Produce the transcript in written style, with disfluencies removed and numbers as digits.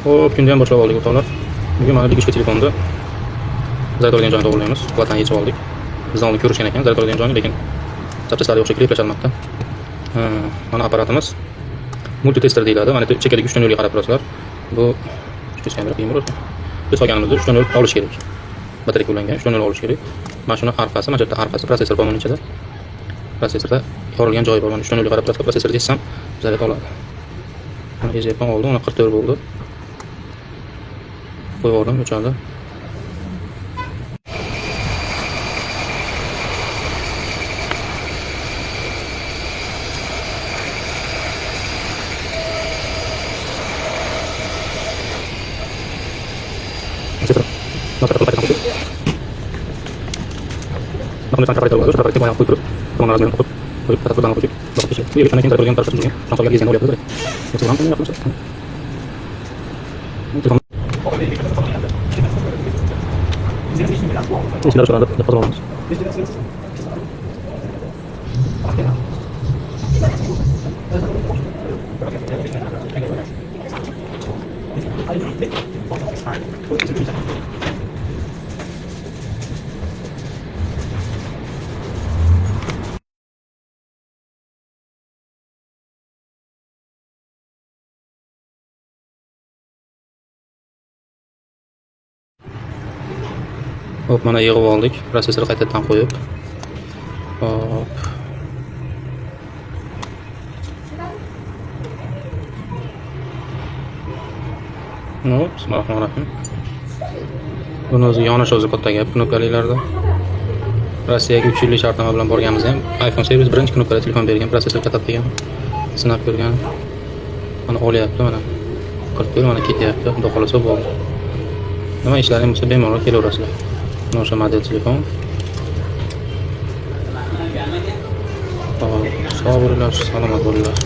Hop, kunni ham boshlab oldik o'rtoqlar. Bugun mana digishli telefonda zaryad oladigan joyini to'g'irlaymiz. Platani yechib oldik. Bizdan oldin ko'rishgan ekan zaryad oladigan joyini, lekin zapchastlari o'xshab replashilmoqda. Mana apparatimiz multitester deyiladi. Mana chekadagi 3 ta nolga qarab turasizlar. Bu kamera qiyin bo'ladi. Biz olganimizda 3 ta nol olish kerak. Batareya ulangan 3 ta nol olish kerak. Mana shuni orqasi, mana bu yerda orqasi prosessor bor uning ichida. Prosessorda yorilgan joyi bor. Mana 3 ta nolga qarab turasizlar. Prosessorda yechsam zaryad oladi. Mana ejayapman oldim, uni 44 bo'ldi. Qo'yib yubordim, o'chadi. Hop, mana yig'ib oldik. Prosessorni qaytadan qo'yib. Hop. No, bismillahirrohmanirrohim. Buni o'zi yonish o'zi katta gap knopkaliklarda. Rossiyaga 3 yillik shartnoma bilan borganimizda ham iPhone servis birinchi knopkali telefon bergan, prosessor katatgan. Sinab ko'rgan. Mana olyapti, mana. 41 mana ketyapti. Xudo xolasa bo'ldi. Nima ishlaring bo'lsa bemalol kelaverasizlar. Mana o'sha model telefon. Sog' bo'linglar, salomat bo'linglar.